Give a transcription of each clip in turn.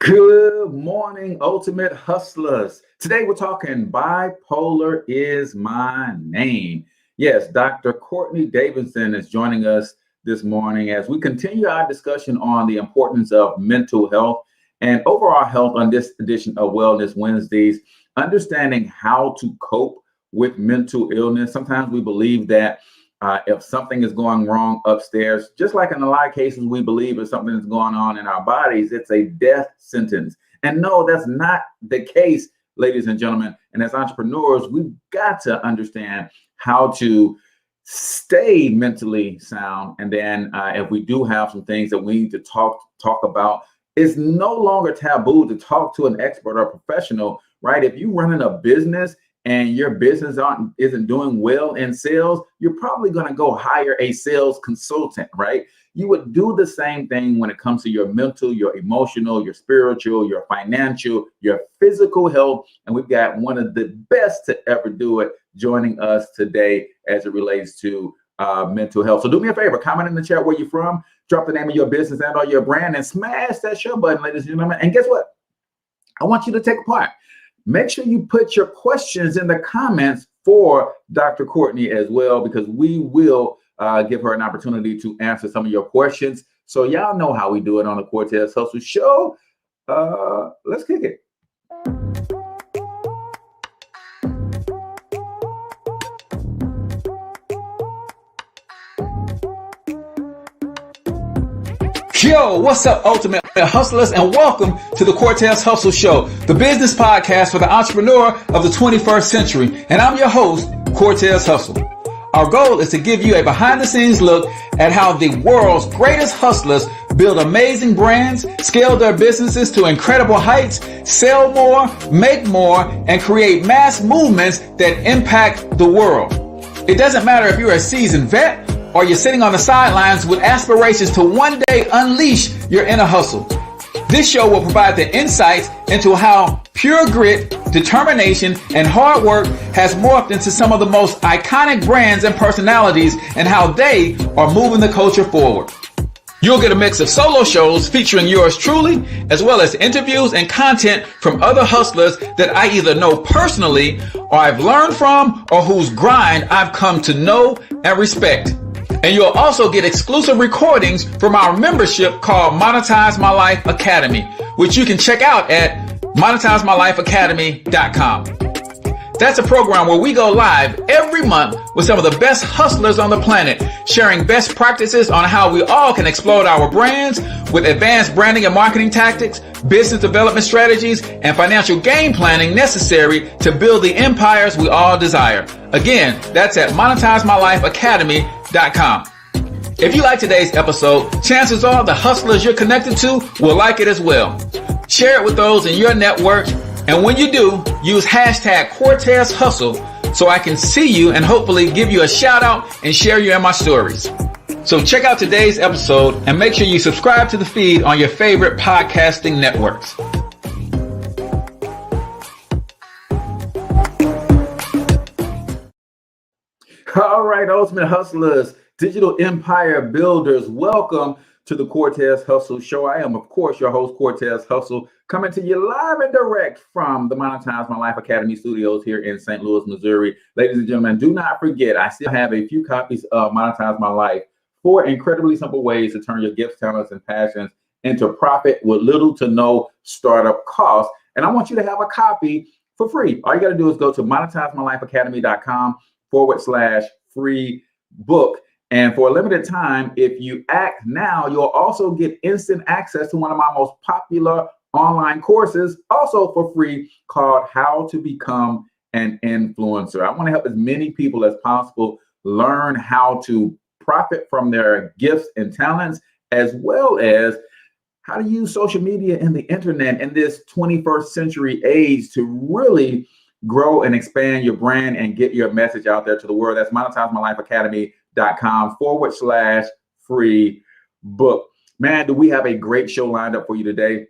Good morning, Ultimate Hustlers. Today we're talking Bipolar is My Name. Yes, Dr. Kourtney Davidson is joining us this morning as we continue our discussion on the importance of mental health and overall health on this edition of Wellness Wednesdays, understanding how to cope with mental illness. Sometimes we believe that if something is going wrong upstairs, just like in a lot of cases, we believe if something is going on in our bodies, it's a death sentence. And no, that's not the case, ladies and gentlemen. And as entrepreneurs, we've got to understand how to stay mentally sound. And then if we do have some things that we need to talk about, it's no longer taboo to talk to an expert or professional, right? If you're running a business and your business isn't doing well in sales, you're probably going to go hire a sales consultant, right? You would do the same thing when it comes to your mental, your emotional, your spiritual, your financial, your physical health. And we've got one of the best to ever do it joining us today as it relates to mental health. So do me a favor, comment in the chat where you're from, drop the name of your business and or your brand, and smash that share button, ladies and gentlemen. And guess what? I want you to take part. Make sure you put your questions in the comments for Dr. Kourtney as well, because we will give her an opportunity to answer some of your questions. So y'all know how we do it on the Cortez Hustle Show. Let's kick it. Yo, what's up, Ultimate Hustlers, and welcome to the Cortez Hustle Show, the business podcast for the entrepreneur of the 21st century. And I'm your host, Cortez Hustle. Our goal is to give you a behind-the-scenes look at how the world's greatest hustlers build amazing brands, scale their businesses to incredible heights, sell more, make more, and create mass movements that impact the world. It doesn't matter if you're a seasoned vet or you're sitting on the sidelines with aspirations to one day unleash your inner hustle. This show will provide the insights into how pure grit, determination, and hard work has morphed into some of the most iconic brands and personalities and how they are moving the culture forward. You'll get a mix of solo shows featuring yours truly, as well as interviews and content from other hustlers that I either know personally or I've learned from or whose grind I've come to know and respect. And you'll also get exclusive recordings from our membership called Monetize My Life Academy, which you can check out at monetizemylifeacademy.com. That's a program where we go live every month with some of the best hustlers on the planet, sharing best practices on how we all can explode our brands with advanced branding and marketing tactics, business development strategies, and financial game planning necessary to build the empires we all desire. Again, that's at monetizemylifeacademy.com. If you like today's episode, chances are the hustlers you're connected to will like it as well. Share it with those in your network. And when you do, use hashtag Cortez Hustle so I can see you and hopefully give you a shout out and share you in my stories. So check out today's episode and make sure you subscribe to the feed on your favorite podcasting networks. All right, Ultimate Hustlers, digital empire builders, welcome to the Cortez Hustle Show. I am, of course, your host, Cortez Hustle, coming to you live and direct from the Monetize My Life Academy studios here in St. Louis, Missouri. Ladies and gentlemen, do not forget, I still have a few copies of Monetize My Life, 4 incredibly simple ways to turn your gifts, talents, and passions into profit with little to no startup cost. And I want you to have a copy for free. All you got to do is go to monetizemylifeacademy.com/free book. And for a limited time, if you act now, you'll also get instant access to one of my most popular online courses, also for free, called How to Become an Influencer. I want to help as many people as possible learn how to profit from their gifts and talents, as well as how to use social media and the internet in this 21st century age to really grow and expand your brand and get your message out there to the world. That's monetizemylifeacademy.com/free book. Man, do we have a great show lined up for you today.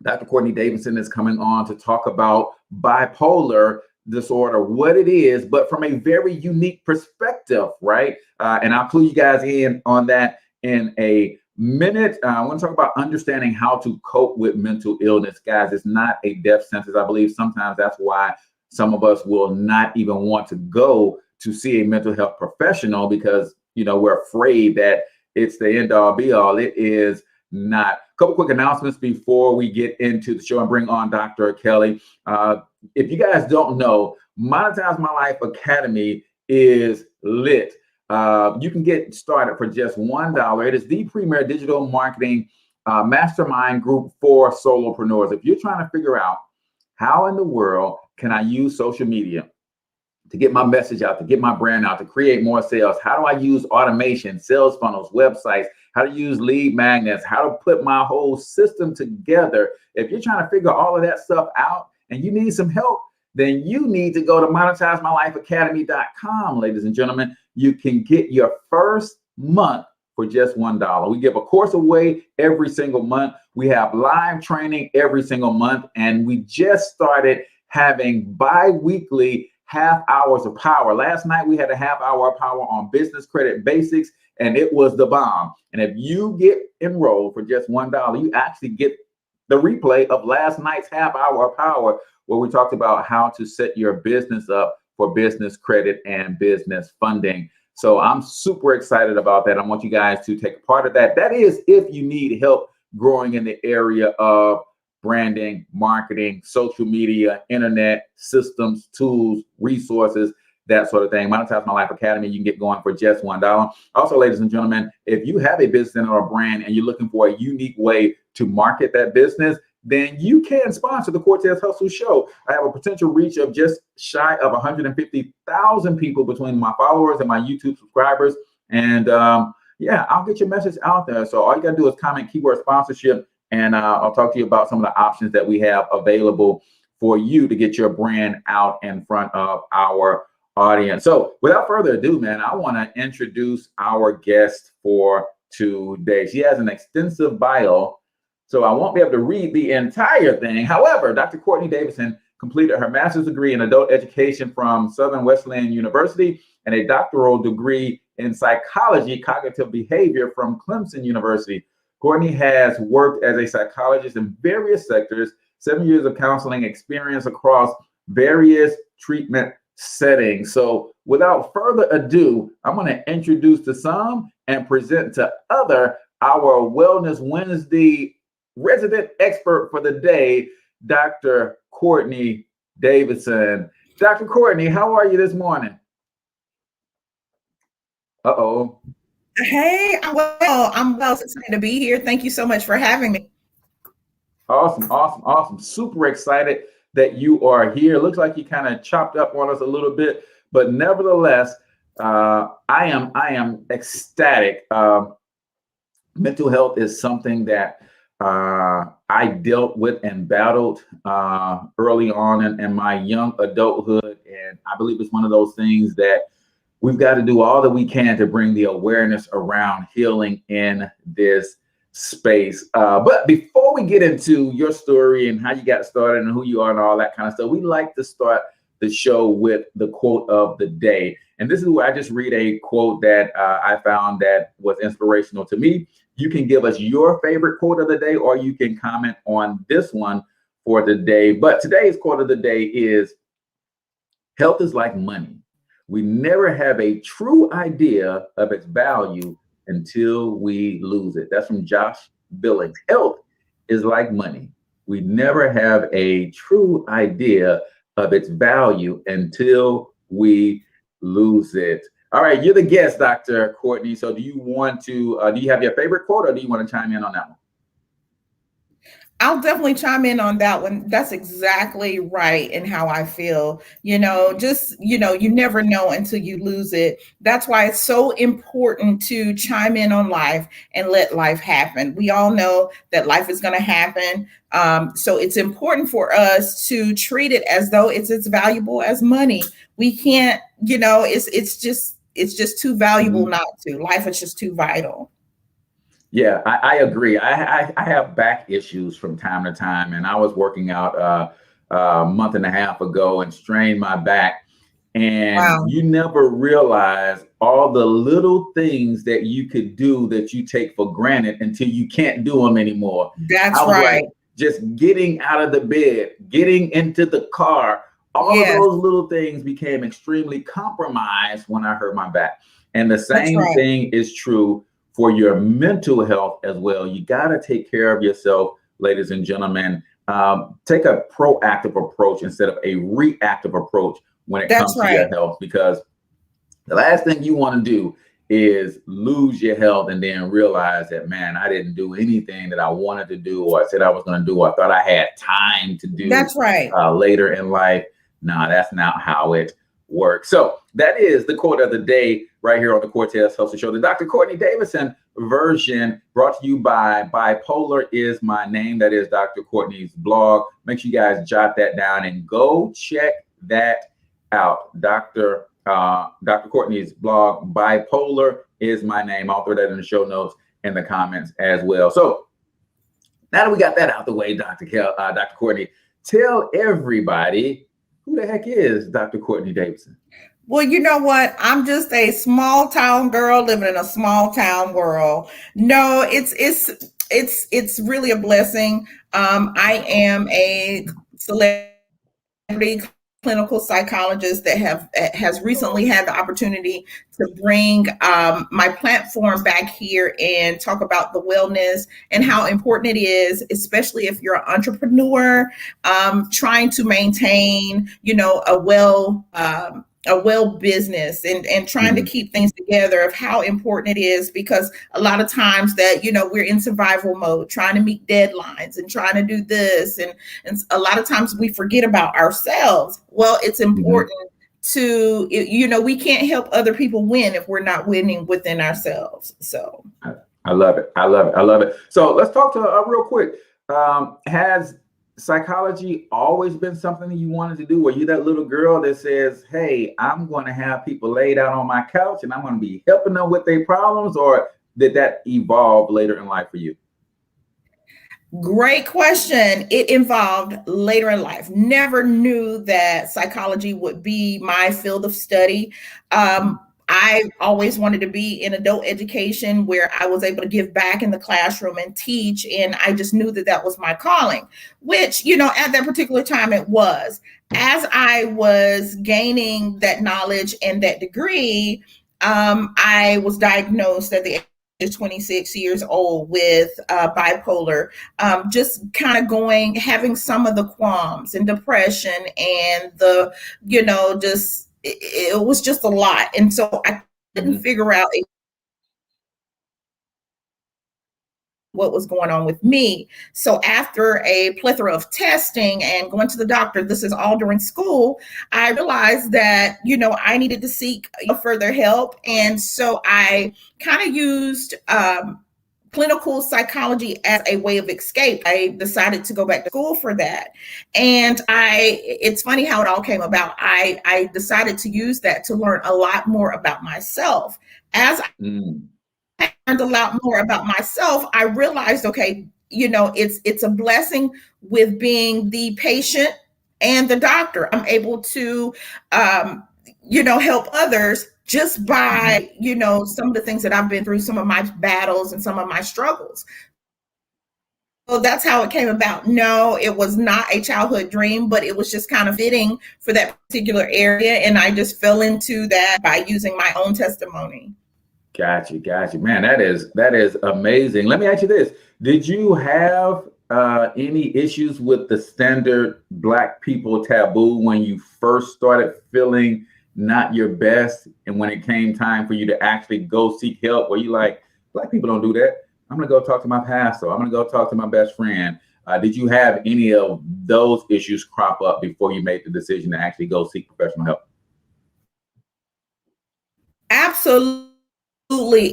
Dr. Kourtney Davidson is coming on to talk about bipolar disorder, what it is, but from a very unique perspective, right? And I'll clue you guys in on that in a minute. I want to talk about understanding how to cope with mental illness. Guys, it's not a death sentence. I believe sometimes that's why some of us will not even want to go to see a mental health professional, because, we're afraid that it's the end all be all. It is not. A couple quick announcements before we get into the show and bring on Dr. Kelly. If you guys don't know, Monetize My Life Academy is lit. You can get started for just $1. It is the premier digital marketing mastermind group for solopreneurs. If you're trying to figure out how in the world can I use social media to get my message out, to get my brand out, to create more sales, how do I use automation, sales funnels, websites, how to use lead magnets, how to put my whole system together. If you're trying to figure all of that stuff out and you need some help, then you need to go to monetizemylifeacademy.com, ladies and gentlemen. You can get your first month for just $1. We give a course away every single month. We have live training every single month. And we just started having bi-weekly half hours of power. Last night, we had a half hour of power on business credit basics, and it was the bomb. And if you get enrolled for just $1, you actually get the replay of last night's half hour of power, where we talked about how to set your business up for business credit and business funding. So I'm super excited about that. I want you guys to take part of that. That is if you need help growing in the area of branding, marketing, social media, internet, systems, tools, resources, that sort of thing. Monetize My Life Academy, you can get going for just $1. Also, ladies and gentlemen, if you have a business or a brand and you're looking for a unique way to market that business, then you can sponsor the Cortez Hustle Show. I have a potential reach of just shy of 150,000 people between my followers and my YouTube subscribers. And yeah, I'll get your message out there. So all you got to do is comment keyword sponsorship, and I'll talk to you about some of the options that we have available for you to get your brand out in front of our audience. So without further ado, man, I want to introduce our guest for today. She has an extensive bio, so I won't be able to read the entire thing. However, Dr. Kourtney Davidson completed her master's degree in adult education from Southern Wesleyan University and a doctoral degree in psychology, cognitive behavior from Clemson University. Kortney has worked as a psychologist in various sectors, 7 years of counseling experience across various treatment settings. So without further ado, I'm going to introduce to some and present to other our Wellness Wednesday resident expert for the day, Dr. Kourtney Davidson. Dr. Kourtney, how are you this morning? Uh-oh. Hey, I'm well. I'm well. It's excited to be here. Thank you so much for having me. Awesome. Super excited that you are here. Looks like you kind of chopped up on us a little bit, but nevertheless, I am ecstatic. Mental health is something that I dealt with and battled early on in my young adulthood, and I believe it's one of those things that we've got to do all that we can to bring the awareness around healing in this space. But before we get into your story and how you got started and who you are and all that kind of stuff, we like to start the show with the quote of the day. And this is where I just read a quote that I found that was inspirational to me. You can give us your favorite quote of the day, or you can comment on this one for the day. But today's quote of the day is, health is like money. We never have a true idea of its value until we lose it. That's from Josh Billings. Health is like money. We never have a true idea of its value until we lose it. All right, you're the guest, Dr. Kourtney. So do you want to, do you have your favorite quote, or do you want to chime in on that one? I'll definitely chime in on that one. That's exactly right, and how I feel. You never know until you lose it. That's why it's so important to chime in on life and let life happen. We all know that life is going to happen. So it's important for us to treat it as though it's as valuable as money. We can't, it's just too valuable not to. Life is just too vital. Yeah, I agree. I have back issues from time to time, and I was working out a month and a half ago and strained my back. And Wow. you never realize all the little things that you could do that you take for granted until you can't do them anymore. I That's was like, right. just getting out of the bed, getting into the car, all of Yes, those little things became extremely compromised when I hurt my back. And the that's same right. thing is true for your mental health as well. You got to take care of yourself, ladies and gentlemen. Take a proactive approach instead of a reactive approach when it That's comes to your right. health, because the last thing you want to do is lose your health and then realize that, man, I didn't do anything that I wanted to do or I said I was going to do, or I thought I had time to do That's right. later in life. No, that's not how it works. So that is the quote of the day right here on the Cortez Hustle Show. The Dr. Kourtney Davidson version, brought to you by Bipolar Is My Name. That is Dr. Kourtney's blog. Make sure you guys jot that down and go check that out. Dr. Kourtney's blog, Bipolar Is My Name. I'll throw that in the show notes and the comments as well. So now that we got that out the way, Dr. Kourtney, tell everybody who the heck is Dr. Kourtney Davidson. Well, you know what? I'm just a small town girl living in a small town world. No, it's really a blessing. I am a celebrity clinical psychologist that has recently had the opportunity to bring my platform back here and talk about the wellness and how important it is, especially if you're an entrepreneur trying to maintain, a well business and trying to keep things together, of how important it is, because a lot of times that, we're in survival mode, trying to meet deadlines and trying to do this. And a lot of times we forget about ourselves. Well, it's important to, we can't help other people win if we're not winning within ourselves. So I love it. I love it. I love it. So let's talk to real quick. Has psychology always been something that you wanted to do? Were you that little girl that says, hey, I'm going to have people laid out on my couch and I'm going to be helping them with their problems? Or did that evolve later in life for you? Great question. It evolved later in life. Never knew that psychology would be my field of study. I always wanted to be in adult education where I was able to give back in the classroom and teach. And I just knew that that was my calling, which, at that particular time it was. As I was gaining that knowledge and that degree, I was diagnosed at the age of 26 years old with bipolar, just kind of having some of the qualms and depression and the, just, it was just a lot. And so I couldn't figure out what was going on with me. So after a plethora of testing and going to the doctor, this is all during school, I realized that, I needed to seek further help. And so I kind of used clinical psychology as a way of escape. I decided to go back to school for that. And it's funny how it all came about. I decided to use that to learn a lot more about myself. As I learned a lot more about myself, I realized, okay, it's a blessing with being the patient and the doctor. I'm able to, help others just by, some of the things that I've been through, some of my battles and some of my struggles. So that's how it came about. No, it was not a childhood dream, but it was just kind of fitting for that particular area. And I just fell into that by using my own testimony. Gotcha. Man, that is amazing. Let me ask you this. Did you have any issues with the standard Black people taboo when you first started feeling not your best, and when it came time for you to actually go seek help? Were you like, Black people don't do that? I'm going to go talk to my pastor. I'm going to go talk to my best friend. Did you have any of those issues crop up before you made the decision to actually go seek professional help? Absolutely.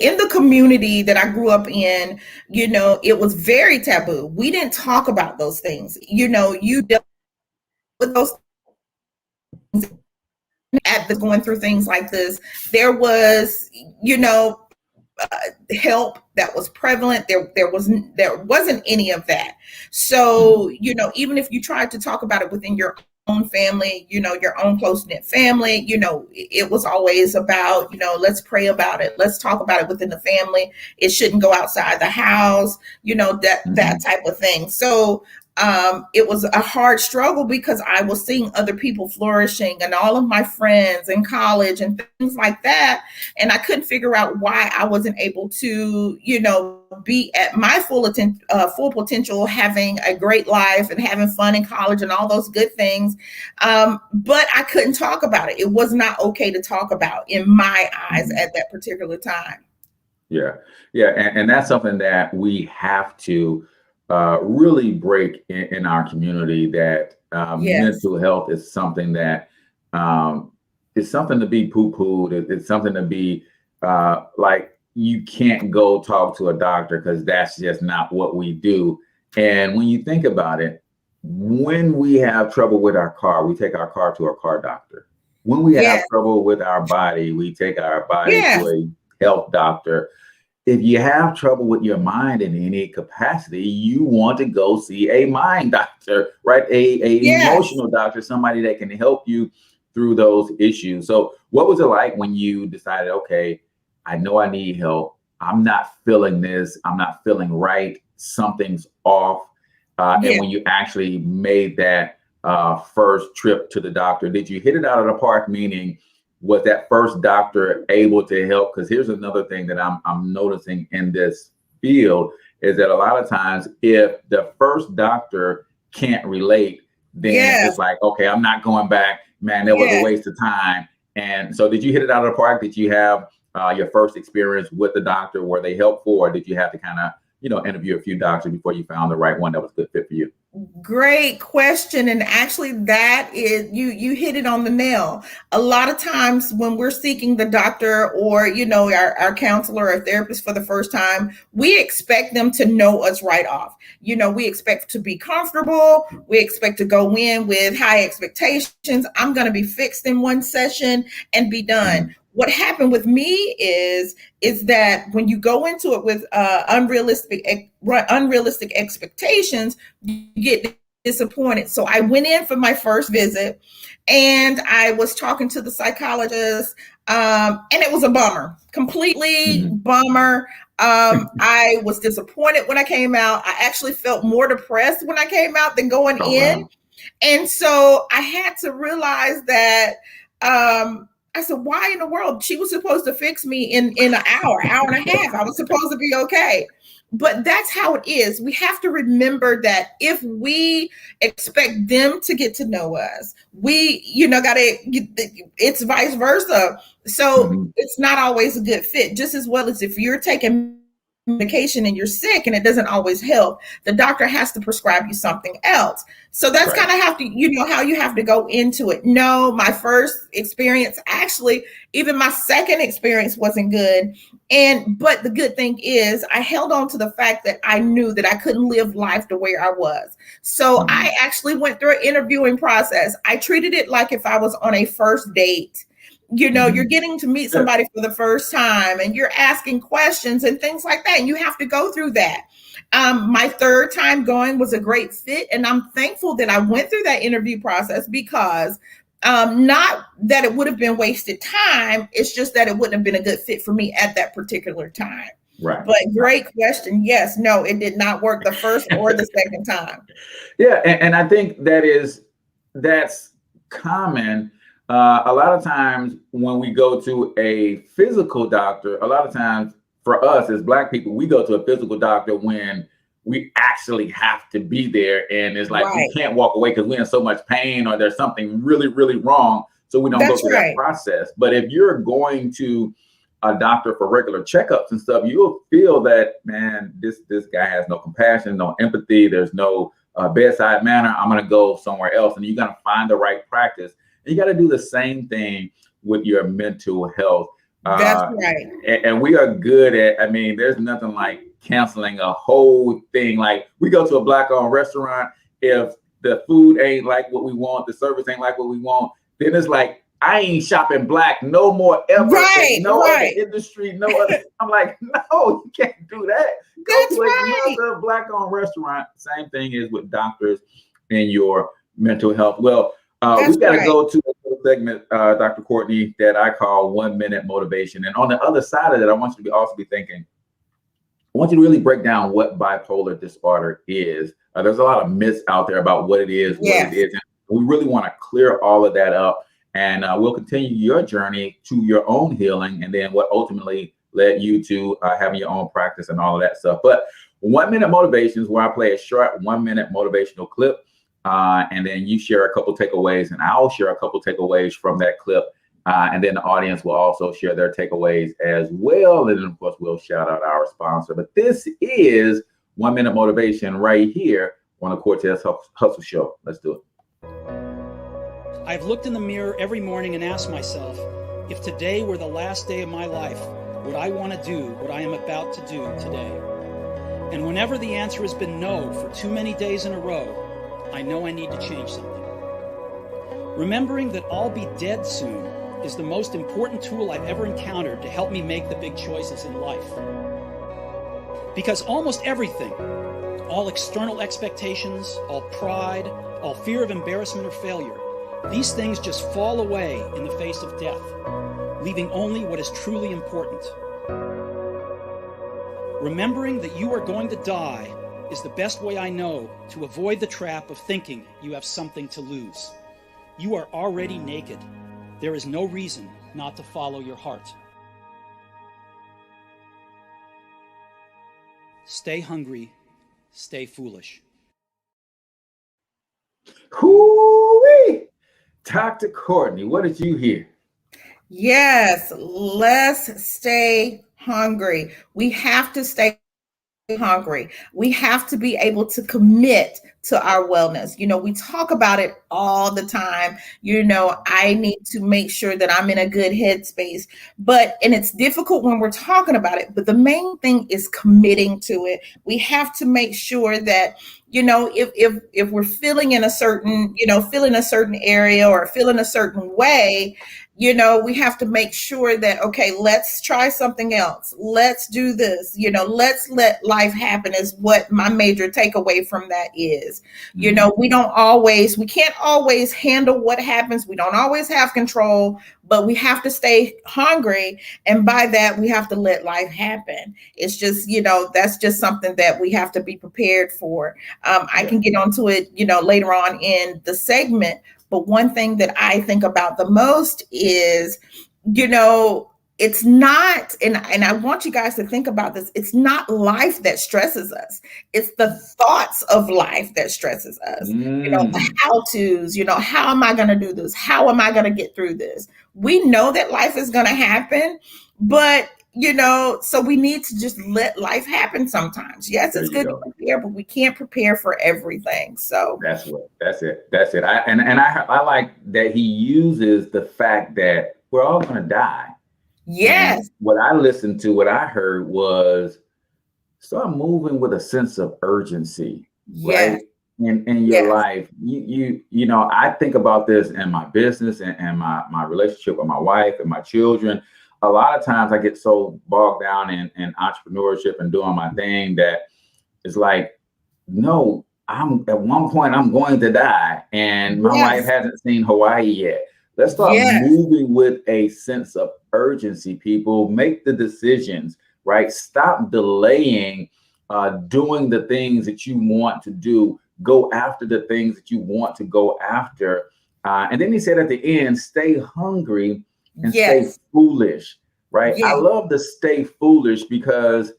In the community that I grew up in, it was very taboo. We didn't talk about those things. You dealt with those things going through things like this. There was, help that was prevalent. There wasn't any of that. So, even if you tried to talk about it within your own family, your own close-knit family, it was always about, let's pray about it. Let's talk about it within the family. It shouldn't go outside the house, that type of thing. So it was a hard struggle because I was seeing other people flourishing and all of my friends in college and things like that. And I couldn't figure out why I wasn't able to, be at my full potential, having a great life and having fun in college and all those good things. But I couldn't talk about it. It was not okay to talk about in my eyes at that particular time. Yeah. Yeah. And that's something that we have to really break in our community, that Yes. mental health is something that is something to be poo-pooed. It's something to be like, you can't go talk to a doctor because that's just not what we do. And when you think about it, when we have trouble with our car, we take our car to a car doctor. When we have Yes. trouble with our body, we take our body Yes. to a health doctor. If you have trouble with your mind in any capacity, you want to go see a mind doctor, right? A Yes. emotional doctor, somebody that can help you through those issues. So what was it like when you decided, okay, I know I need help. I'm not feeling this. I'm not feeling right. Something's off. Yes. And when you actually made that first trip to the doctor, did you hit it out of the park? Meaning, was that first doctor able to help? Because here's another thing that I'm noticing in this field is that a lot of times, if the first doctor can't relate, then Yes. it's like, okay, I'm not going back. Man, that was a Yes. waste of time. And so did you hit it out of the park? Did you have your first experience with the doctor? Were they helpful, or did you have to kind of, interview a few doctors before you found the right one that was a good fit for you? Great question. And actually, that is, you hit it on the nail. A lot of times when we're seeking the doctor or, our counselor or therapist for the first time, we expect them to know us right off. We expect to be comfortable. We expect to go in with high expectations. I'm going to be fixed in one session and be done. What happened with me is that when you go into it with unrealistic expectations, you get disappointed. So I went in for my first visit and I was talking to the psychologist, and it was a bummer, completely bummer. I was disappointed when I came out. I actually felt more depressed when I came out than going in. Wow. And so I had to realize that I said, why in the world? She was supposed to fix me in an hour and a half. I was supposed to be okay. But that's how it is. We have to remember that if we expect them to get to know us, we, it's vice versa. So it's not always a good fit, just as well as if you're taking medication and you're sick and it doesn't always help, the doctor has to prescribe you something else. So that's kind of how you have to go into it. No, my first experience, actually, even my second experience wasn't good. But the good thing is I held on to the fact that I knew that I couldn't live life the way I was. So I actually went through an interviewing process. I treated it like if I was on a first date. You're getting to meet somebody for the first time and you're asking questions and things like that. And you have to go through that. My third time going was a great fit. And I'm thankful that I went through that interview process because not that it would have been wasted time. It's just that it wouldn't have been a good fit for me at that particular time. Right. But great question. Yes, no, it did not work the first or the second time. Yeah. And I think that's common. A lot of times when we go to a physical doctor, a lot of times for us as Black people, we go to a physical doctor when we actually have to be there. And it's like, we can't walk away because we're in so much pain or there's something really, really wrong. So we don't go through that process. But if you're going to a doctor for regular checkups and stuff, you'll feel that, man, this guy has no compassion, no empathy. There's no bedside manner. I'm going to go somewhere else. And you're going to find the right practice. You got to do the same thing with your mental health. That's right. And we are good at, there's nothing like canceling a whole thing. Like we go to a Black-owned restaurant. If the food ain't like what we want, the service ain't like what we want, then it's like, I ain't shopping Black no more ever. No other industry, no other. I'm like, no, you can't do that. Go to another Black-owned restaurant. Same thing is with doctors and your mental health. Well, That's We got to right. go to a little segment, Dr. Kortney, that I call 1 minute motivation. And on the other side of that, I want you to also be thinking, I want you to really break down what bipolar disorder is. There's a lot of myths out there about what it is, what it Yes. isn't. We really want to clear all of that up. And we'll continue your journey to your own healing and then what ultimately led you to having your own practice and all of that stuff. But 1 minute motivations, where I play a short 1 minute motivational clip. And then you share a couple takeaways and I'll share a couple takeaways from that clip. And then the audience will also share their takeaways as well. And then, of course, we'll shout out our sponsor. But this is 1 minute motivation right here on the Cortez Hustle Show. Let's do it. I've looked in the mirror every morning and asked myself, if today were the last day of my life, would I want to do what I am about to do today? And whenever the answer has been no for too many days in a row, I know I need to change something. Remembering that I'll be dead soon is the most important tool I've ever encountered to help me make the big choices in life. Because almost everything, all external expectations, all pride, all fear of embarrassment or failure, these things just fall away in the face of death, leaving only what is truly important. Remembering that you are going to die is the best way I know to avoid the trap of thinking you have something to lose. You are already naked. There is no reason not to follow your heart. Stay hungry, stay foolish. Hoo-wee! Dr. Kortney, what did you hear? Yes, let's stay hungry. We have to stay hungry. We have to be able to commit to our wellness. We talk about it all the time. I need to make sure that I'm in a good headspace, and it's difficult when we're talking about it, but the main thing is committing to it. We have to make sure that, if we're feeling in a certain, feeling a certain area or feeling a certain way, we have to make sure that, okay, let's try something else. Let's do this, let's let life happen is what my major takeaway from that is. We can't always handle what happens. We don't always have control, but we have to stay hungry. And by that, we have to let life happen. It's just, that's just something that we have to be prepared for. I can get onto it, later on in the segment. But one thing that I think about the most is, it's not, and I want you guys to think about this, it's not life that stresses us. It's the thoughts of life that stresses us. The how-tos, how am I going to do this? How am I going to get through this? We know that life is going to happen, but so we need to just let life happen sometimes. Yes, it's good to prepare, but we can't prepare for everything. So that's it. I like that he uses the fact that we're all going to die. Yes. And what I listened to, what I heard was start moving with a sense of urgency, right? In your life. I think about this in my business and my relationship with my wife and my children. A lot of times I get so bogged down in entrepreneurship and doing my thing that it's like, no, at one point I'm going to die and my wife hasn't seen Hawaii yet. Let's start moving with a sense of urgency, people. Make the decisions, right? Stop delaying doing the things that you want to do. Go after the things that you want to go after. And then he said at the end, stay hungry and stay foolish, right? I love the stay foolish because,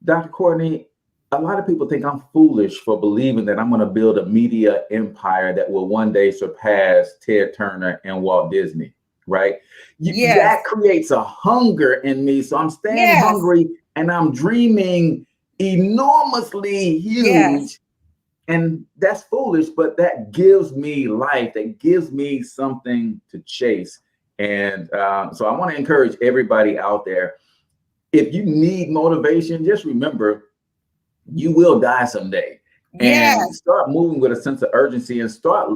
Dr. Kortney, a lot of people think I'm foolish for believing that I'm going to build a media empire that will one day surpass Ted Turner and Walt Disney, right? That creates a hunger in me. So I'm staying hungry and I'm dreaming enormously huge. And that's foolish, but that gives me life. That gives me something to chase. And so I want to encourage everybody out there. If you need motivation, just remember, you will die someday. And start moving with a sense of urgency and stop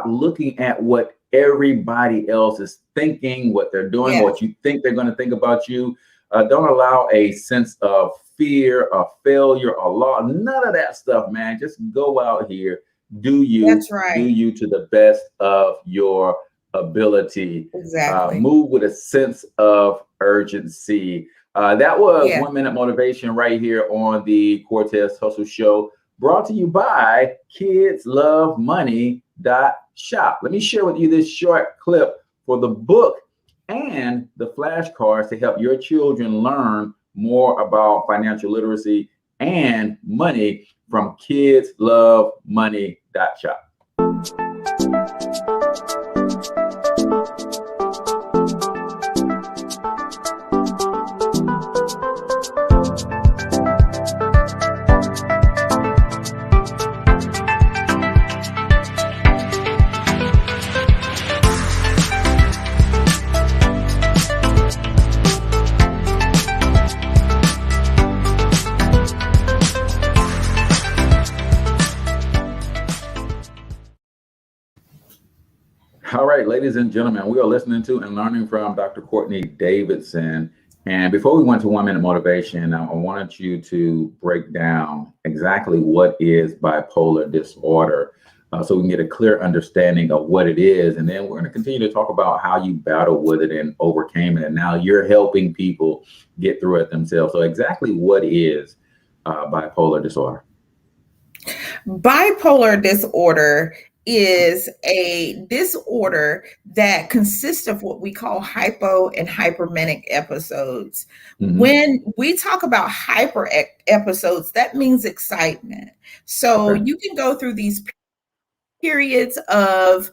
looking at what everybody else is thinking, what they're doing, what you think they're going to think about you. Don't allow a sense of fear or failure or loss. None of that stuff, man. Just go out here, do That's do right. you to the best of your ability. Exactly. Move with a sense of urgency. That was Yeah. 1 minute motivation right here on the Cortez Hustle Show, brought to you by kidslovemoney.shop. Let me share with you this short clip for the book and the flashcards to help your children learn more about financial literacy and money from kidslovemoney.shop. All right, ladies and gentlemen, we are listening to and learning from Dr. Kourtney Davidson. And before we went to 1 minute motivation, I wanted you to break down exactly what is bipolar disorder, so we can get a clear understanding of what it is. And then we're going to continue to talk about how you battled with it and overcame it. And now you're helping people get through it themselves. So exactly what is bipolar disorder? Bipolar disorder is a disorder that consists of what we call hypo and hypermanic episodes. Mhm. When we talk about hyper episodes, that means excitement. So Okay. you can go through these periods of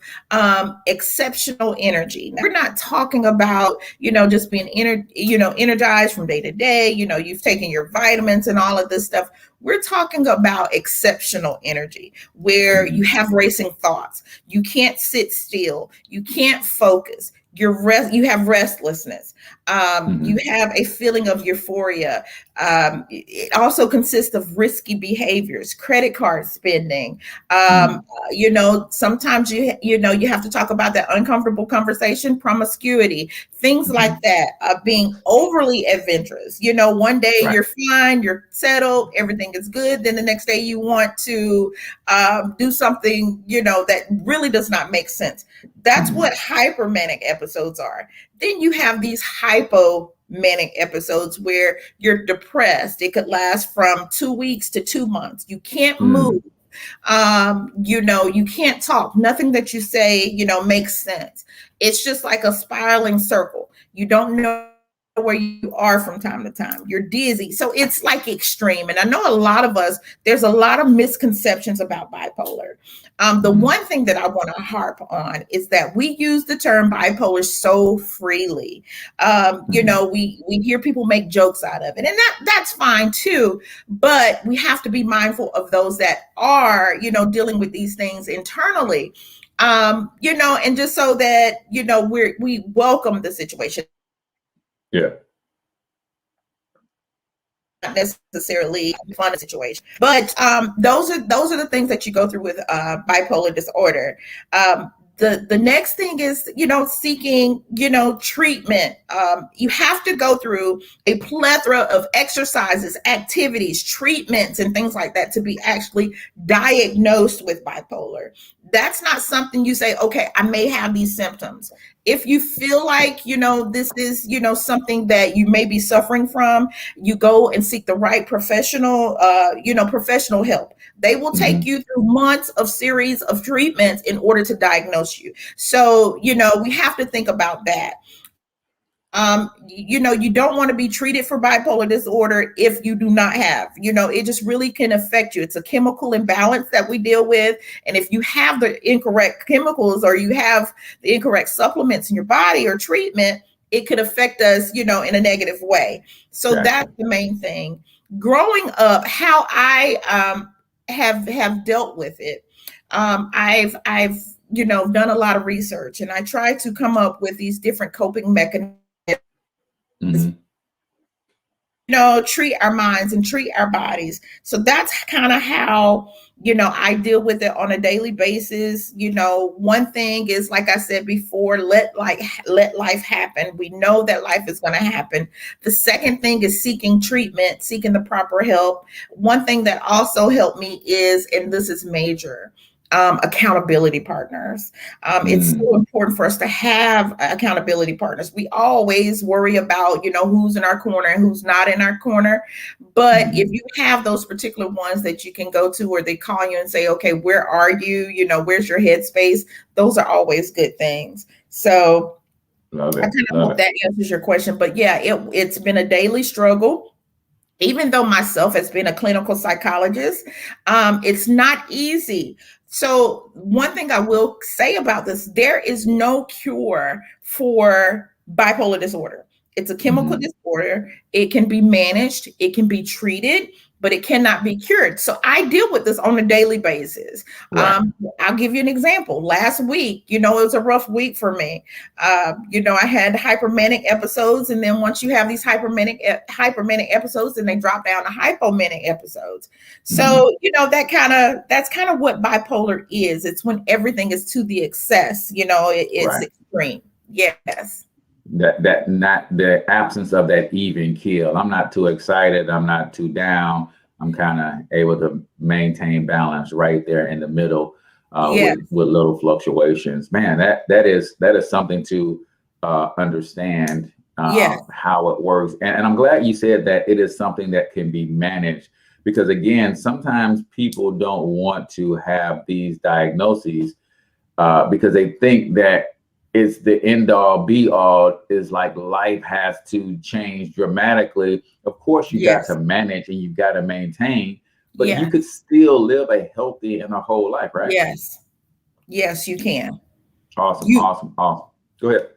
exceptional energy. Now, we're not talking about, just being energized from day to day. You've taken your vitamins and all of this stuff. We're talking about exceptional energy where Mhm. you have racing thoughts. You can't sit still. You can't focus. You have restlessness. You Mhm. have a feeling of euphoria. It also consists of risky behaviors, credit card spending. Mhm. Sometimes you have to talk about that uncomfortable conversation, promiscuity, things like Mhm. that, being overly adventurous. One day Right. you're fine, you're settled, everything is good. Then the next day you want to do something, that really does not make sense. That's Mhm. what hypermanic episodes are. Then you have these hypomanic episodes where you're depressed. It could last from 2 weeks to 2 months. You can't move. Mhm. You can't talk. Nothing that you say, makes sense. It's just like a spiraling circle. You don't know where you are from time to time. You're dizzy. So it's like extreme. And I know a lot of us, there's a lot of misconceptions about bipolar. The Mhm. one thing that I want to harp on is that we use the term bipolar so freely. Mhm. We hear people make jokes out of it, and that's fine too. But we have to be mindful of those that are, dealing with these things internally. And just so that, we welcome the situation, Yeah. not necessarily fun situation. But those are the things that you go through with bipolar disorder. The next thing is, seeking, treatment. You have to go through a plethora of exercises, activities, treatments, and things like that to be actually diagnosed with bipolar. That's not something you say, okay, I may have these symptoms. If you feel like, this is, something that you may be suffering from, you go and seek the right professional help. They will take Mhm. you through months of series of treatments in order to diagnose you. So, we have to think about that. You don't want to be treated for bipolar disorder if you do not have, it just really can affect you. It's a chemical imbalance that we deal with. And if you have the incorrect chemicals or you have the incorrect supplements in your body or treatment, it could affect us, in a negative way. So Gotcha. that's the main thing. Growing up, how I have dealt with it. I've done a lot of research, and I try to come up with these different coping mechanisms, Mhm. treat our minds and treat our bodies. So that's kind of how, I deal with it on a daily basis. One thing is, like I said before, let life happen. We know that life is going to happen. The second thing is seeking treatment, seeking the proper help. One thing that also helped me is, and this is major, accountability partners. It's so important for us to have accountability partners. We always worry about, who's in our corner and who's not in our corner. But if you have those particular ones that you can go to, or they call you and say, okay, where are you? Where's your headspace? Those are always good things. So I kind of hope that answers your question. But yeah, it's been a daily struggle. Even though myself has been a clinical psychologist, it's not easy. So one thing I will say about this, there is no cure for bipolar disorder. It's a chemical disorder. It can be managed, it can be treated, but it cannot be cured. So I deal with this on a daily basis. Right. I'll give you an example. Last week, it was a rough week for me. I had hypermanic episodes. And then once you have these hypermanic episodes, then they drop down to hypomanic episodes. So, that's kind of what bipolar is. It's when everything is to the excess, it's right. Extreme. Yes. That not the absence of that even keel. I'm not too excited. I'm not too down. I'm kind of able to maintain balance right there in the middle with little fluctuations. Man, that is something to understand how it works. And I'm glad you said that it is something that can be managed, because again, sometimes people don't want to have these diagnoses because they think that it's the end all be all, is like life has to change dramatically. Of course, you got to manage and you've got to maintain, but you could still live a healthy and a whole life, right? Yes, you can. Awesome. Go ahead.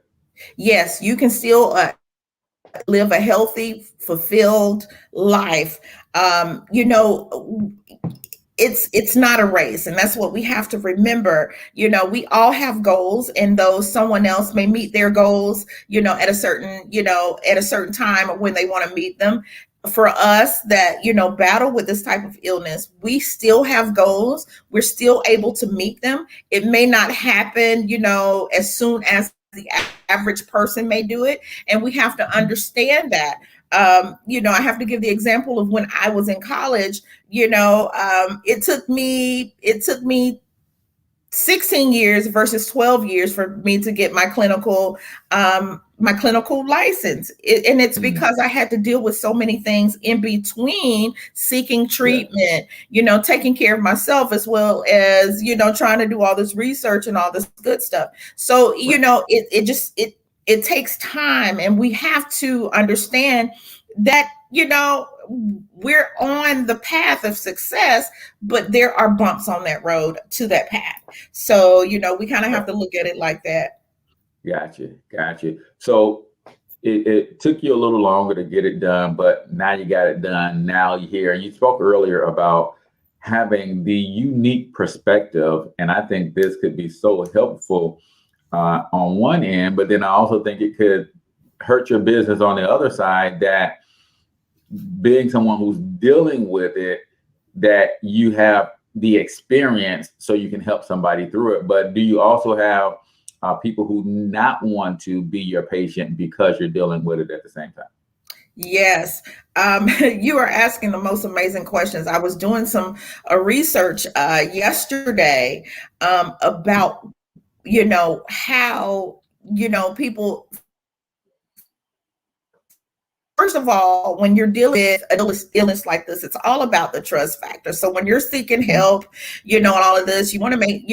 Yes, you can still live a healthy, fulfilled life. It's not a race. And that's what we have to remember. We all have goals, and though someone else may meet their goals, at a certain time when they want to meet them. For us that, battle with this type of illness, we still have goals. We're still able to meet them. It may not happen, as soon as the average person may do it. And we have to understand that. I have to give the example of when I was in college. It took me 16 years versus 12 years for me to get my clinical license. And it's because I had to deal with so many things in between seeking treatment, taking care of myself, as well as, trying to do all this research and all this good stuff. So, it takes time, and we have to understand that, we're on the path of success, but there are bumps on that road to that path. So, we kind of have to look at it like that. Gotcha. So it took you a little longer to get it done, but now you got it done. Now you're here. And you spoke earlier about having the unique perspective. And I think this could be so helpful on one end, but then I also think it could hurt your business on the other side, that being someone who's dealing with it, that you have the experience so you can help somebody through it. But do you also have people who not want to be your patient because you're dealing with it at the same time? Yes. You are asking the most amazing questions. I was doing some research yesterday about, how, people. First of all, when you're dealing with an illness like this, it's all about the trust factor. So when you're seeking help, and all of this, you want to make,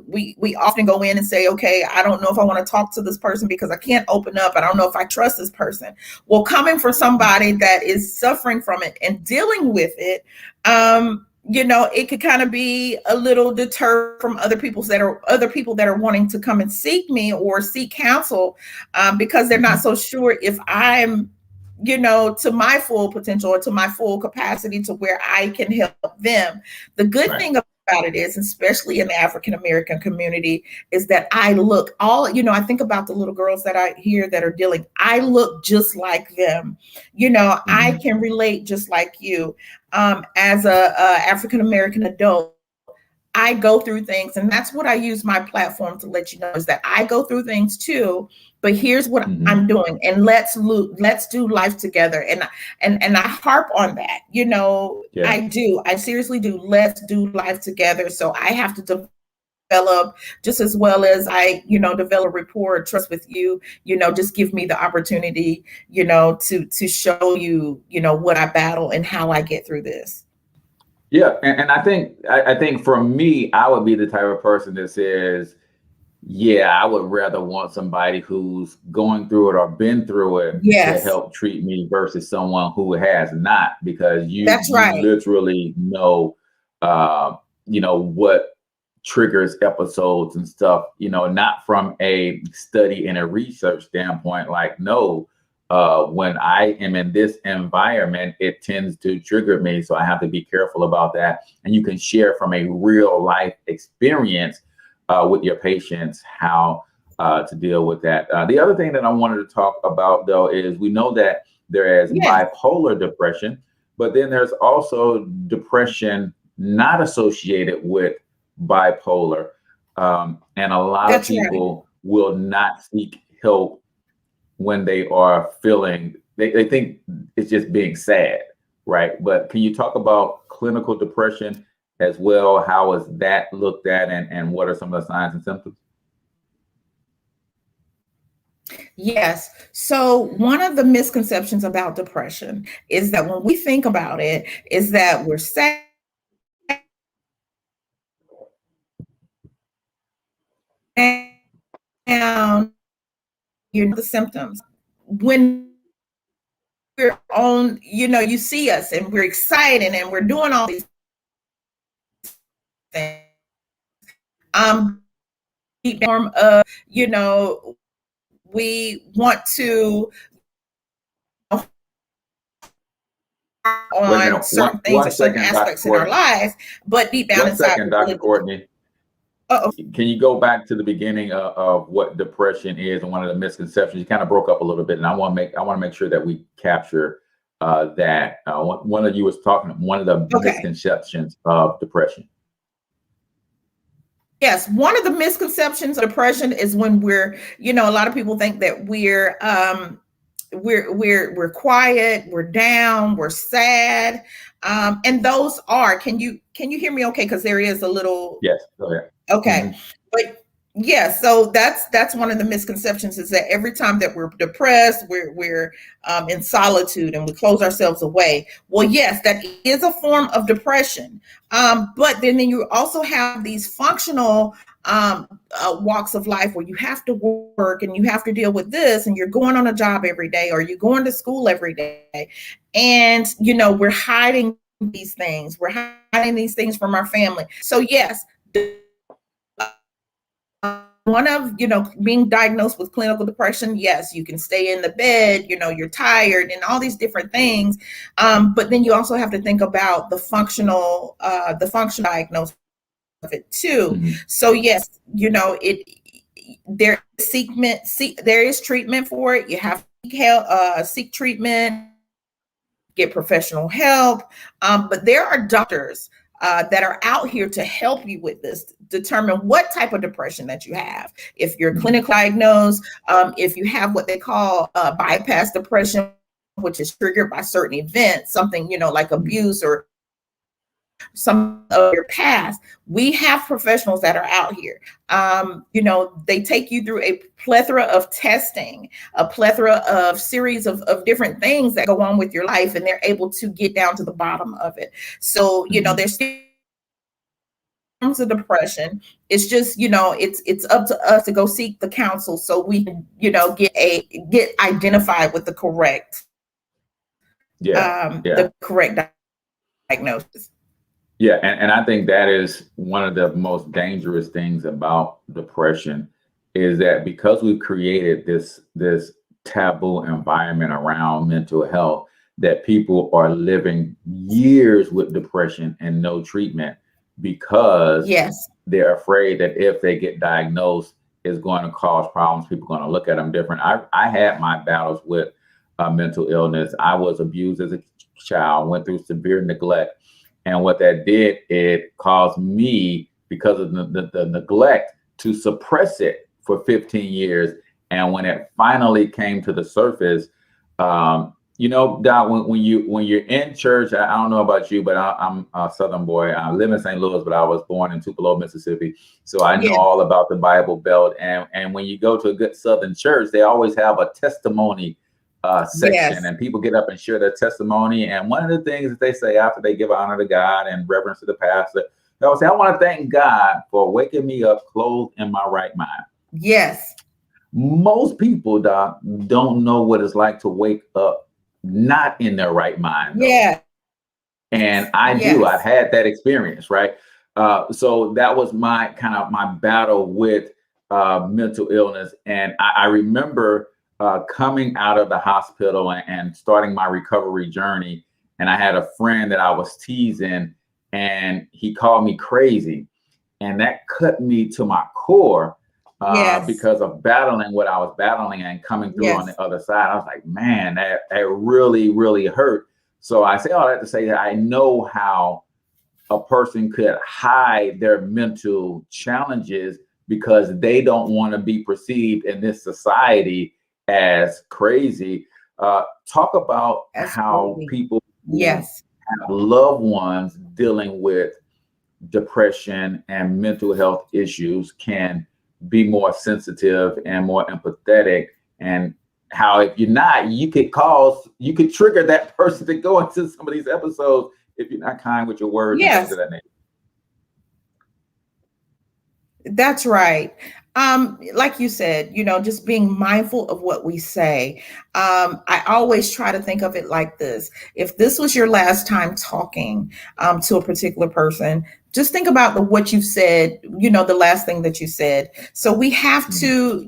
we often go in and say, okay, I don't know if I want to talk to this person because I can't open up. I don't know if I trust this person. Well, coming from somebody that is suffering from it and dealing with it, it could kind of be a little deterred from other people that are wanting to come and seek me or seek counsel because they're not so sure if I'm, to my full potential or to my full capacity to where I can help them. The good thing about it is, especially in the African American community, is that I look I think about the little girls that I hear that are dealing, I look just like them. I can relate just like you. As a African American adult, I go through things, and that's what I use my platform to let you know, is that I go through things too, but here's what I'm doing, and let's do life together. And I harp on that, I seriously do. Let's do life together. So I have to develop, just as well as I, develop rapport, trust with you, just give me the opportunity, to show you, what I battle and how I get through this. Yeah, and I think for me, I would be the type of person that says, yeah, I would rather want somebody who's going through it or been through it to Yes, help treat me versus someone who has not, because you that's right. literally know, what triggers episodes and stuff, not from a study and a research standpoint, like, no, when I am in this environment, it tends to trigger me. So I have to be careful about that. And you can share from a real life experience with your patients how to deal with that. The other thing that I wanted to talk about, though, is we know that there is bipolar depression, but then there's also depression not associated with bipolar. And a lot of people will not seek help when they are feeling, they think it's just being sad, right? But can you talk about clinical depression as well? How is that looked at, and what are some of the signs and symptoms? Yes. So one of the misconceptions about depression is that when we think about it, is that we're sad, down, the symptoms. When we're on, you see us and we're excited and we're doing all these things. Form of, we want to on certain things or certain aspects in our lives, but deep down inside. Dr. Kortney. Uh-oh. Can you go back to the beginning of what depression is and one of the misconceptions? You kind of broke up a little bit, and I want to make sure that we capture that. One of you was talking one of the misconceptions of depression. Yes, one of the misconceptions of depression is when we're, a lot of people think that we're quiet, we're down, we're sad, and those are. Can you hear me? Okay, because there is a little. Yes. Go ahead. Okay, mm-hmm. But yeah, so that's one of the misconceptions, is that every time that we're depressed, we're in solitude and we close ourselves away. Well, yes, that is a form of depression, but then you also have these functional walks of life where you have to work and you have to deal with this, and you're going on a job every day, or you're going to school every day, and we're hiding these things. We're hiding these things from our family. So yes. One of, being diagnosed with clinical depression, yes, you can stay in the bed, you're tired and all these different things. But then you also have to think about the functional diagnosis of it too. Mm-hmm. So yes, there is treatment for it. You have to seek treatment, get professional help. But there are doctors that are out here to help you with this, determine what type of depression that you have. If you're clinically diagnosed, if you have what they call bypass depression, which is triggered by certain events, something, like abuse or some of your past, we have professionals that are out here. They take you through a plethora of testing, a plethora of series of different things that go on with your life, and they're able to get down to the bottom of it. So, there's still forms of depression. It's just, it's up to us to go seek the counsel so we can, get identified with the correct, the correct diagnosis. Yeah, and I think that is one of the most dangerous things about depression, is that because we've created this taboo environment around mental health, that people are living years with depression and no treatment, because they're afraid that if they get diagnosed, it's going to cause problems. People are going to look at them different. I had my battles with mental illness. I was abused as a child, went through severe neglect. And what that did, it caused me, because of the neglect, to suppress it for 15 years. And when it finally came to the surface, You know, Doc, when you're in church, I don't know about you, but I'm a Southern boy. I live in St. Louis, but I was born in Tupelo, Mississippi, so I know Yeah. all about the Bible Belt. And when you go to a good Southern church, they always have a testimony section, Yes. and people get up and share their testimony. And one of the things that they say after they give honor to God and reverence to the pastor, they always say, "I want to thank God for waking me up clothed in my right mind." Yes. Most people, Doc, don't know what it's like to wake up not in their right mind. Though. Yeah. And I do. I've had that experience, right? So that was my battle with mental illness. And I remember coming out of the hospital and starting my recovery journey. And I had a friend that I was teasing, and he called me crazy. And that cut me to my core. Yes. Because of battling what I was battling and coming through on Yes. the other side. I was like, man, that really, really hurt. So I say all that to say that I know how a person could hide their mental challenges because they don't want to be perceived in this society as crazy. Talk about how Absolutely. people Yes. have loved ones dealing with depression and mental health issues can be more sensitive and more empathetic, and how if you're not, you could trigger that person to go into some of these episodes if you're not kind with your words and things Yes. of that nature. That's right. Like you said, just being mindful of what we say. I always try to think of it like this. If this was your last time talking to a particular person, just think about what you've said, the last thing that you said. So we have to,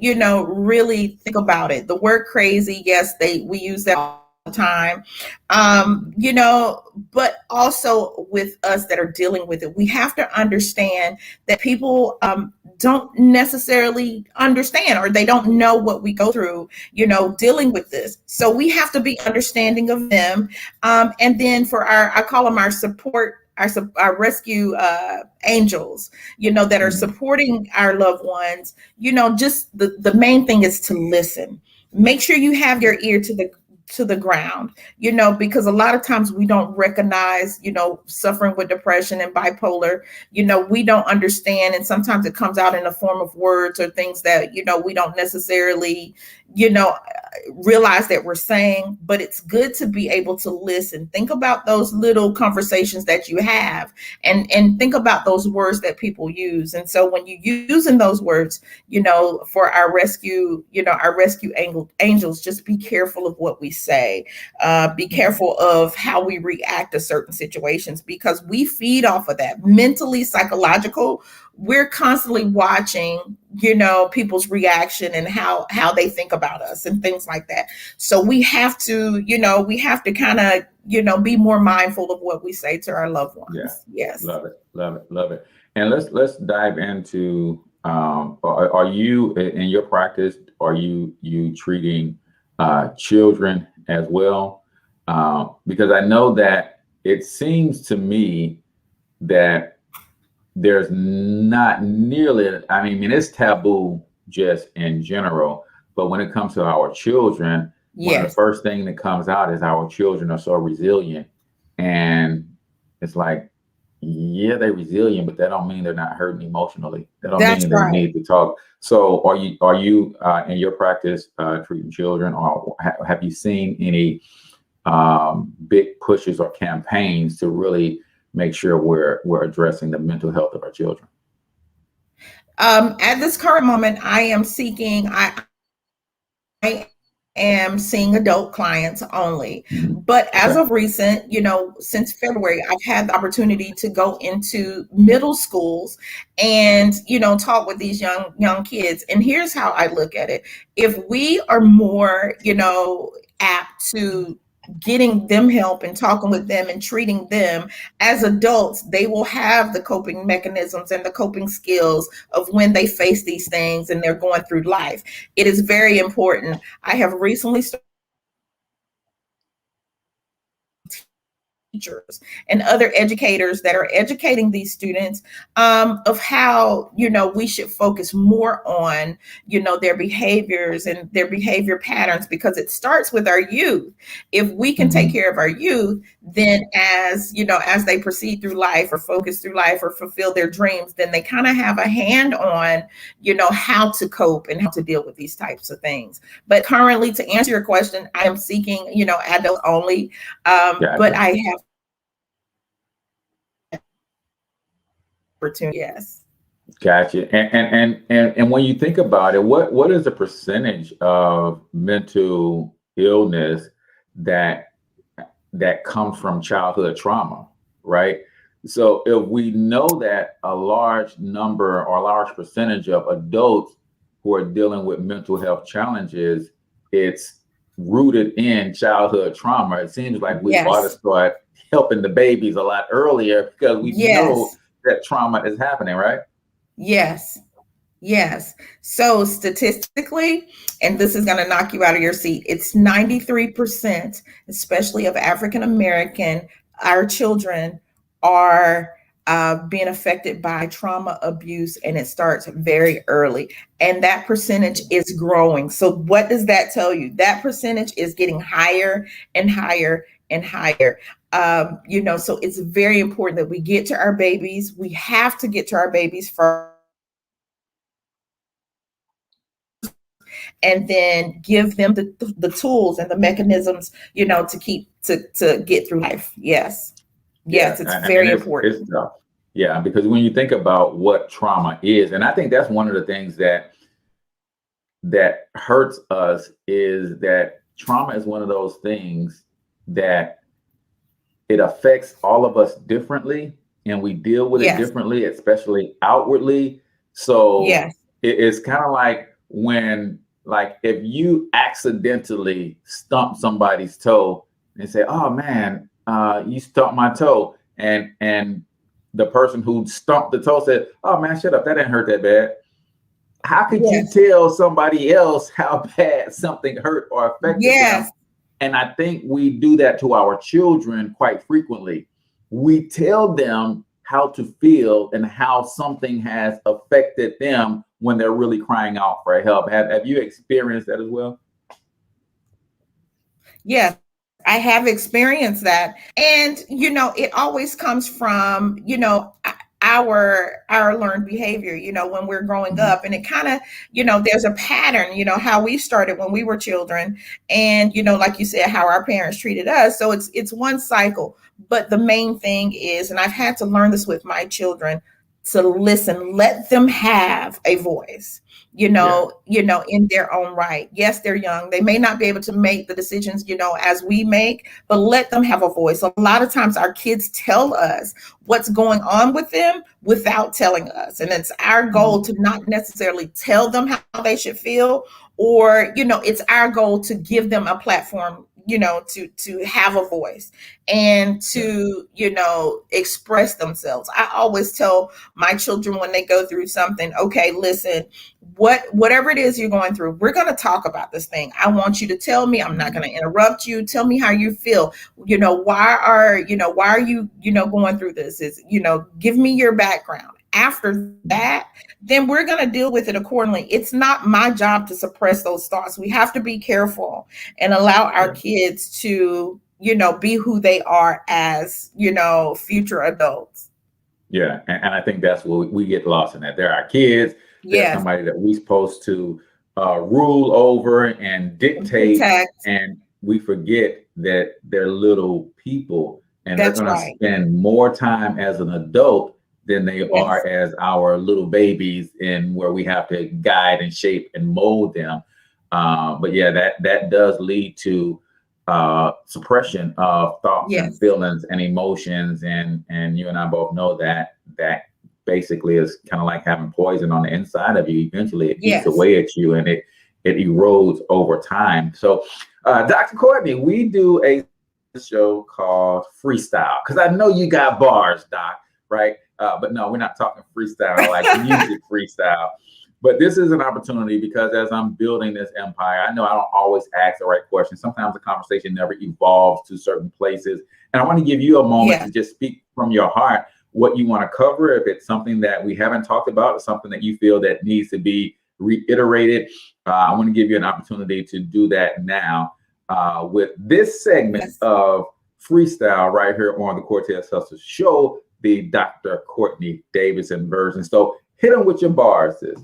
really think about it. The word crazy, yes, we use that all the time. But also with us that are dealing with it, we have to understand that people don't necessarily understand, or they don't know what we go through, dealing with this. So we have to be understanding of them. And then for I call them our support, our rescue angels, that are supporting our loved ones. Just the main thing is to listen. Make sure you have your ear to the ground, because a lot of times we don't recognize, suffering with depression and bipolar, we don't understand. And sometimes it comes out in the form of words or things that, we don't necessarily, realize that we're saying. But it's good to be able to listen. Think about those little conversations that you have, and think about those words that people use. And so when you're using those words, for our rescue angels, just be careful of what we say. Be careful of how we react to certain situations, because we feed off of that mentally, psychological. We're constantly watching, people's reaction and how they think about us and things like that. So we have to, kind of, be more mindful of what we say to our loved ones. Yeah. Yes. Love it. And let's dive into, are you in your practice, are you treating children as well? Because I know that it seems to me that there's not nearly, I mean, it's taboo just in general, but when it comes to our children, one of the first thing that comes out is our children are so resilient. And it's like, yeah, they're resilient, but that don't mean they're not hurting emotionally. That don't mean they need to talk. So are you in your practice treating children, or have you seen any big pushes or campaigns to really make sure we're addressing the mental health of our children? At this current moment, I am seeing adult clients only. But as of recent, since February, I've had the opportunity to go into middle schools and, talk with these young kids. And here's how I look at it. If we are more, apt to getting them help and talking with them and treating them as adults, they will have the coping mechanisms and the coping skills of when they face these things and they're going through life. It is very important. I have recently started teachers and other educators that are educating these students of how, we should focus more on, their behaviors and their behavior patterns, because it starts with our youth. If we can take care of our youth, then as they proceed through life or focus through life or fulfill their dreams, then they kind of have a hand on, how to cope and how to deal with these types of things. But currently, to answer your question, I am seeking, adults only. But I have opportunity. Yes. Gotcha. And when you think about it, what is the percentage of mental illness that comes from childhood trauma, right? So if we know that a large number or a large percentage of adults who are dealing with mental health challenges, it's rooted in childhood trauma. It seems like we ought to start helping the babies a lot earlier, because we know that trauma is happening, right? Yes. So statistically, and this is going to knock you out of your seat, it's 93%, especially of African American, our children are being affected by trauma, abuse, and it starts very early. And that percentage is growing. So what does that tell you? That percentage is getting higher and higher and higher. So it's very important that we get to our babies. We have to get to our babies first, and then give them the tools and the mechanisms, to get through life. Yes, it's very important. It's tough. Yeah, because when you think about what trauma is, and I think that's one of the things that hurts us, is that trauma is one of those things that it affects all of us differently, and we deal with it differently, especially outwardly. So it's kind of like if you accidentally stump somebody's toe and say, "Oh man, you stumped my toe," and the person who stumped the toe said, "Oh man, shut up, that didn't hurt that bad." How could you tell somebody else how bad something hurt or affected them? And I think we do that to our children quite frequently. We tell them how to feel and how something has affected them when they're really crying out for help. Have you experienced that as well? Yes, I have experienced that. And, it always comes from, our learned behavior, when we're growing up. And it kind of, there's a pattern, how we started when we were children, and, like you said, how our parents treated us. So it's one cycle. But the main thing is, and I've had to learn this with my children, to listen, let them have a voice, in their own right. Yes, they're young. They may not be able to make the decisions, as we make, but let them have a voice. A lot of times our kids tell us what's going on with them without telling us. And it's our goal to not necessarily tell them how they should feel, or, it's our goal to give them a platform, to have a voice and to, express themselves. I always tell my children when they go through something, okay, listen, whatever it is you're going through, we're going to talk about this thing. I want you to tell me. I'm not going to interrupt you. Tell me how you feel. Why are you, going through this? Give me your background. After that, then we're going to deal with it accordingly. It's not my job to suppress those thoughts. We have to be careful and allow our kids to, be who they are as, future adults. Yeah. And I think that's what we get lost in that. They're our kids. They're somebody that we're supposed to rule over and dictate. And we forget that they're little people, and they're going to spend more time as an adult than they are as our little babies, in where we have to guide and shape and mold them. But that does lead to suppression of thoughts and feelings and emotions. And you and I both know that basically is kind of like having poison on the inside of you. Eventually it eats away at you, and it erodes over time. So Dr. Kortney, we do a show called Freestyle, because I know you got bars, Doc, right? But no, we're not talking freestyle like music freestyle. But this is an opportunity because as I'm building this empire, I know I don't always ask the right questions. Sometimes the conversation never evolves to certain places. And I want to give you a moment to just speak from your heart what you want to cover. If it's something that we haven't talked about, or something that you feel that needs to be reiterated, I want to give you an opportunity to do that now with this segment of freestyle right here on the Cortez Hustle Show, the Dr. Kourtney Davidson version. So hit them with your bars, sis.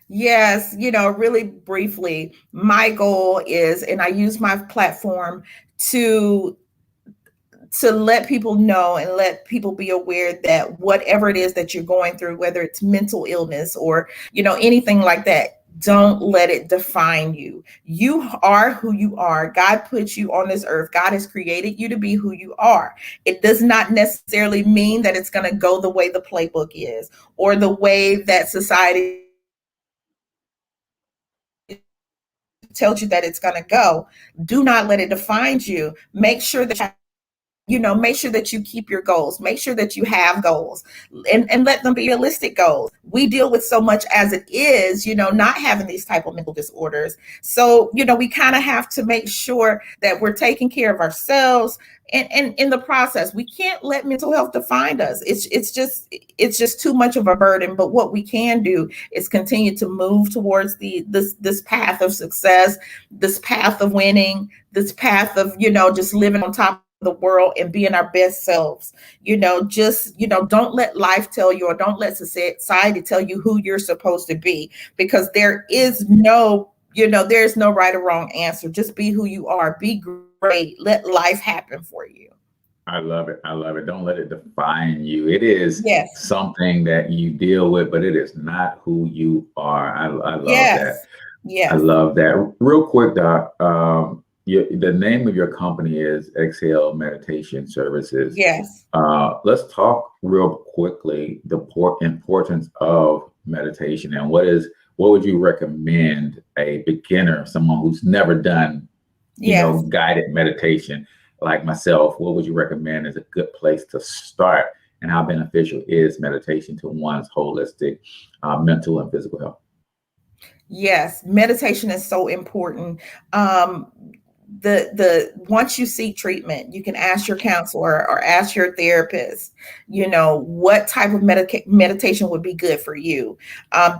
Yes, really briefly, my goal is, and I use my platform to let people know and let people be aware that whatever it is that you're going through, whether it's mental illness or, anything like that, don't let it define you. You are who you are. God put you on this earth. God has created you to be who you are. It does not necessarily mean that it's going to go the way the playbook is or the way that society tells you that it's going to go. Do not let it define you. Make sure that make sure that you keep your goals. Make sure that you have goals and let them be realistic goals. We deal with so much as it is, not having these type of mental disorders. So, we kind of have to make sure that we're taking care of ourselves. And in the process, we can't let mental health define us. It's just too much of a burden. But what we can do is continue to move towards this path of success, this path of winning, this path of, just living on top the world and being our best selves. Don't let life tell you, or don't let society tell you who you're supposed to be, because there is no right or wrong answer. Just be who you are. Be great. Let life happen for you. I love it. I love it. Don't let it define you. It is something that you deal with, but it is not who you are. I love that. Yes. I love that. Real quick, Doc, the name of your company is Exhale Meditation Services. Yes. Let's talk real quickly the importance of meditation, and what would you recommend a beginner, someone who's never done, guided meditation like myself? What would you recommend is a good place to start, and how beneficial is meditation to one's holistic mental and physical health? Yes, meditation is so important. Once you seek treatment, you can ask your counselor or ask your therapist, what type of meditation would be good for you.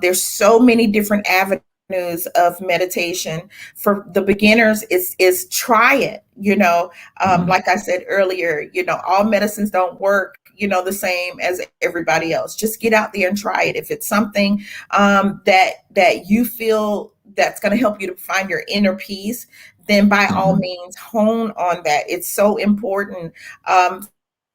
There's so many different avenues of meditation. For the beginners, is try it. Like I said earlier, all medicines don't work the same as everybody else. Just get out there and try it. If it's something that you feel that's going to help you to find your inner peace, then by all means hone on that. It's so important.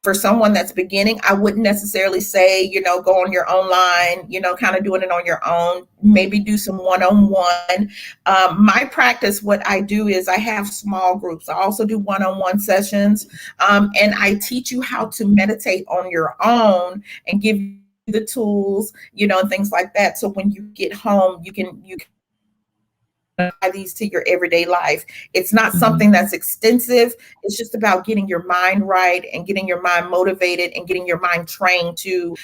For someone that's beginning, I wouldn't necessarily say, go on your own line, kind of doing it on your own, maybe do some one-on-one. My practice, what I do is I have small groups. I also do one-on-one sessions, and I teach you how to meditate on your own and give you the tools, and things like that. So when you get home, you can apply these to your everyday life. It's not something that's extensive. It's just about getting your mind right and getting your mind motivated and getting your mind trained to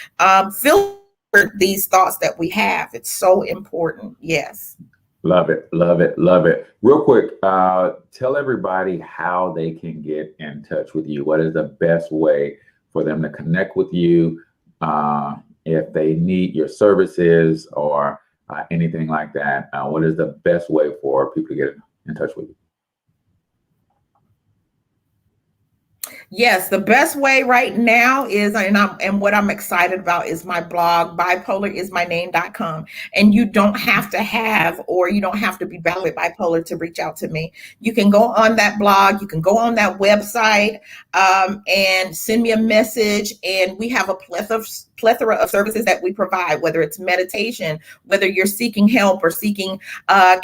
filter these thoughts that we have. It's so important. Yes. Love it. Love it. Love it. Real quick, tell everybody how they can get in touch with you. What is the best way for them to connect with you if they need your services or anything like that? What is the best way for people to get in touch with you? Yes, the best way right now is, and what I'm excited about is my blog, bipolarismyname.com. And you don't have to have, or you don't have to be battling bipolar to reach out to me. You can go on that blog, you can go on that website, and send me a message. And we have a plethora of services that we provide, whether it's meditation, whether you're seeking help or seeking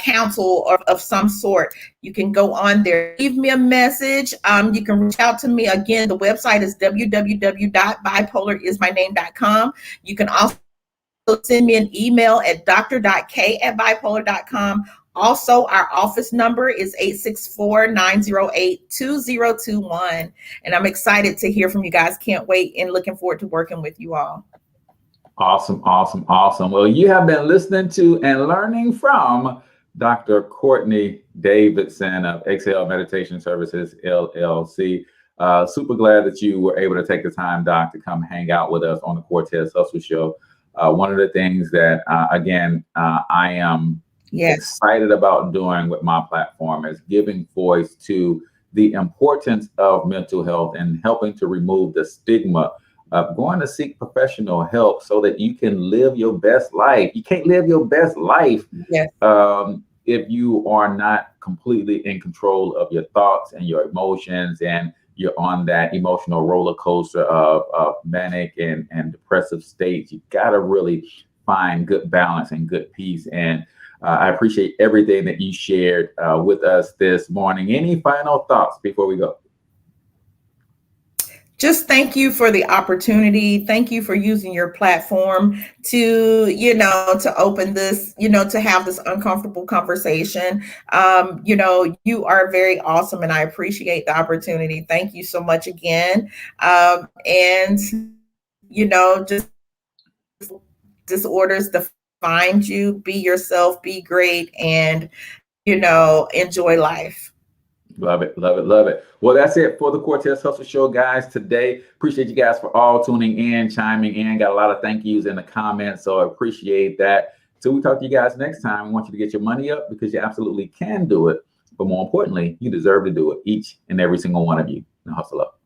counsel of some sort. You can go on there, leave me a message. You can reach out to me. Again, the website is www.bipolarismyname.com. You can also send me an email at dr.k@bipolar.com. Also, our office number is 864-908-2021. And I'm excited to hear from you guys. Can't wait and looking forward to working with you all. Awesome, awesome, awesome. Well, you have been listening to and learning from Dr. Kourtney Davidson of Exhale Meditation Services, LLC. Super glad that you were able to take the time, Doc, to come hang out with us on the Cortez Hustle Show. One of the things that, I am excited about doing with my platform is giving voice to the importance of mental health and helping to remove the stigma of going to seek professional help so that you can live your best life. You can't live your best life if you are not completely in control of your thoughts and your emotions, and you're on that emotional roller coaster of manic and depressive states. You got to really find good balance and good peace. And I appreciate everything that you shared with us this morning. Any final thoughts before we go? Just thank you for the opportunity. Thank you for using your platform to, to open this, to have this uncomfortable conversation. You are very awesome, and I appreciate the opportunity. Thank you so much again. Just disorders define you. Be yourself, be great, and, enjoy life. Love it, love it, love it. Well, that's it for the Cortez Hustle Show, guys, today. Appreciate you guys for all tuning in, chiming in. Got a lot of thank yous in the comments, so I appreciate that. Till we talk to you guys next time, I want you to get your money up because you absolutely can do it. But more importantly, you deserve to do it, each and every single one of you. Now hustle up.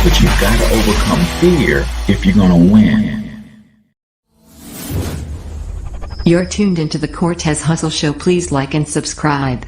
But you've got to overcome fear if you're going to win. You're tuned into the Cortez Hustle Show. Please like and subscribe.